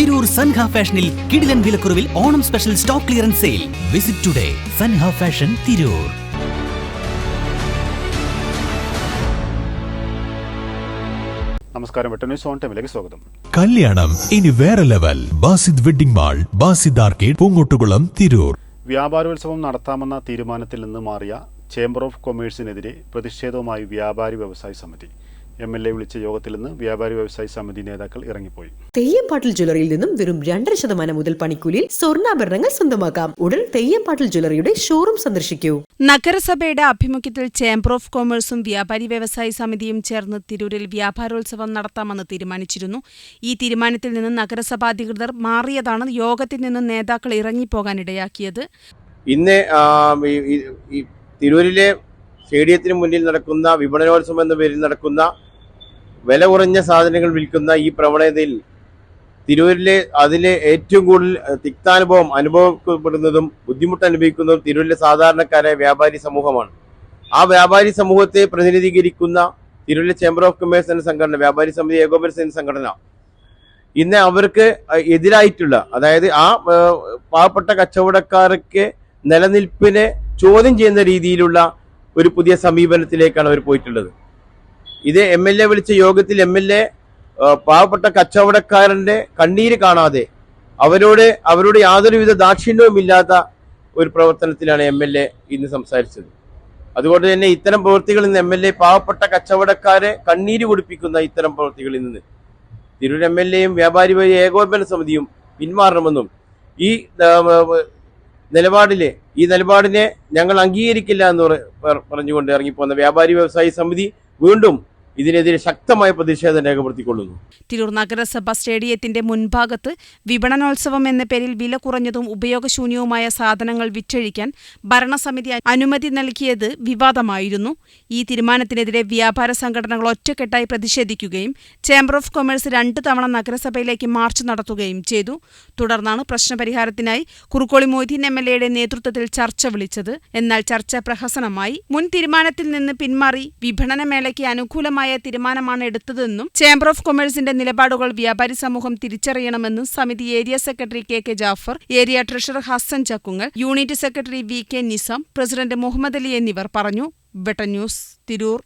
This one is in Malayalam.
തിരൂർ സൻഹ ഫാഷനിൽ കിടിലൻ വിലക്കുറവിൽ Onam special stock clearance sale. Visit today Sanha fashion Tirur. നമസ്കാരം, വെട്ടന്യൂസ് ഓൺ ടൈമിലേക്ക് സ്വാഗതം. കല്യാണം ഇനി വേറെ level. Basid wedding mall, Basid arcade, Poongottukulam, Tirur. വ്യാപാരോത്സവം നടത്താമെന്ന തീരുമാനത്തിൽ നിന്ന് മാറിയ ചേംബർ ഓഫ് കൊമേഴ്സിനെതിരെ പ്രതിഷേധവുമായി വ്യാപാരി വ്യവസായി സമിതി. MLA വിളിച്ച യോഗത്തിൽ നിന്ന് വ്യാപാരി വ്യവസായി സമിതി നേതാക്കൾ ഇറങ്ങിപ്പോയി. തെയ്യംപാട്ടിൽ ജ്വല്ലറിയിൽ നിന്നും വെറും 2% മുതൽ പണിക്കൂലിയിൽ സ്വർണ്ണാഭരണങ്ങൾ സ്വന്തമാക്കാം. ഉടൻ തെയ്യംപാട്ടിൽ ജ്വല്ലറിയുടെ ഷോറൂം സന്ദർശിക്കൂ. നഗരസഭയുടെ ആഭിമുഖ്യത്തിൽ ചേംബർ ഓഫ് കൊമേഴ്സും വ്യാപാരി വ്യവസായി സമിതിയും ചേർന്ന് തിരൂരിൽ വ്യാപാരോത്സവം നടത്താമെന്ന് തീരുമാനിച്ചിരുന്നു. ഈ തീരുമാനത്തിൽ നിന്ന് നഗരസഭാ അധികൃതർ മാറിയതാണ് യോഗത്തിൽ നിന്ന് നേതാക്കൾ ഇറങ്ങിപ്പോകാനിടയാക്കിയത്. ഇന്ന് തിരൂരിലെ സ്റ്റേഡിയത്തിന് മുന്നിൽ നടക്കുന്ന വിപണനോത്സവം എന്ന പേരിൽ നടക്കുന്ന വില കുറഞ്ഞ സാധനങ്ങൾ വിൽക്കുന്ന ഈ പ്രവണതയിൽ തിരൂരിലെ അതിലെ ഏറ്റവും കൂടുതൽ തിക്താനുഭവം അനുഭവപ്പെടുന്നതും ബുദ്ധിമുട്ട് അനുഭവിക്കുന്നതും തിരൂരിലെ സാധാരണക്കാരായ വ്യാപാരി സമൂഹമാണ്. ആ വ്യാപാരി സമൂഹത്തെ പ്രതിനിധീകരിക്കുന്ന തിരൂരിലെ ചേംബർ ഓഫ് കൊമേഴ്സ് എന്ന സംഘടന, വ്യാപാരി സമിതി ഏകോപന എന്ന സംഘടന, ഇന്ന് അവർക്ക് എതിരായിട്ടുള്ള, അതായത് ആ പാവപ്പെട്ട കച്ചവടക്കാർക്ക് നിലനിൽപ്പിനെ ചോദ്യം ചെയ്യുന്ന രീതിയിലുള്ള ഒരു പുതിയ സമീപനത്തിലേക്കാണ് അവർ പോയിട്ടുള്ളത്. ഇത് MLA വിളിച്ച യോഗത്തിൽ MLA പാവപ്പെട്ട കച്ചവടക്കാരന്റെ കണ്ണീര് കാണാതെ അവരോട് യാതൊരുവിധ ദാക്ഷിണ്യവും ഇല്ലാത്ത ഒരു പ്രവർത്തനത്തിലാണ് MLA ഇന്ന് സംസാരിച്ചത്. അതുകൊണ്ട് തന്നെ ഇത്തരം പ്രവൃത്തികളിൽ നിന്ന് MLA പാവപ്പെട്ട കച്ചവടക്കാരെ കണ്ണീര് കുടിപ്പിക്കുന്ന ഇത്തരം പ്രവൃത്തികളിൽ നിന്ന് തിരൂർ MLAയും വ്യാപാരി ഏകോപന സമിതിയും പിന്മാറണമെന്നും ഈ നിലപാടിനെ ഞങ്ങൾ അംഗീകരിക്കില്ല എന്ന് പറഞ്ഞുകൊണ്ട് ഇറങ്ങിപ്പോന്ന വ്യാപാരി വ്യവസായി സമിതി വീണ്ടും ഇതിനെതിരെ ശക്തമായ പ്രതിഷേധം രേഖപ്പെടുത്തിക്കൊള്ളുന്നു. തിരൂർ നഗരസഭ സ്റ്റേഡിയത്തിന്റെ മുൻഭാഗത്ത് വിപണനോത്സവം എന്ന പേരിൽ വില കുറഞ്ഞതും ഉപയോഗശൂന്യവുമായ സാധനങ്ങൾ വിറ്റഴിക്കാൻ ഭരണസമിതി അനുമതി നൽകിയത് വിവാദമായിരുന്നു. ഈ തീരുമാനത്തിനെതിരെ വ്യാപാര സംഘടനകൾ ഒറ്റക്കെട്ടായി പ്രതിഷേധിക്കുകയും ചേംബർ ഓഫ് കൊമേഴ്സ് 2 തവണ നഗരസഭയിലേക്ക് മാർച്ച് നടത്തുകയും ചെയ്തു. തുടർന്നാണ് പ്രശ്നപരിഹാരത്തിനായി കുറുക്കോളി മൊയ്തീൻ MLAയുടെ നേതൃത്വത്തിൽ ചർച്ച വിളിച്ചത്. എന്നാൽ ചർച്ച പ്രഹസനമായി. മുൻ തീരുമാനത്തിൽ നിന്ന് പിന്മാറി വിപണനമേളയ്ക്ക് അനുകൂലമായ തീരുമാനമാണ് എടുത്തതെന്നും ചേംബർ ഓഫ് കൊമേഴ്സിന്റെ നിലപാടുകൾ വ്യാപാരി സമൂഹം തിരിച്ചറിയണമെന്നും സമിതി area secretary KK Jafar, area treasurer Hasan Chakkungal, unit secretary VK Nizam, president Muhammad Ali എന്നിവർ പറഞ്ഞു. വെട്ടന്യൂസ്, തിരൂർ.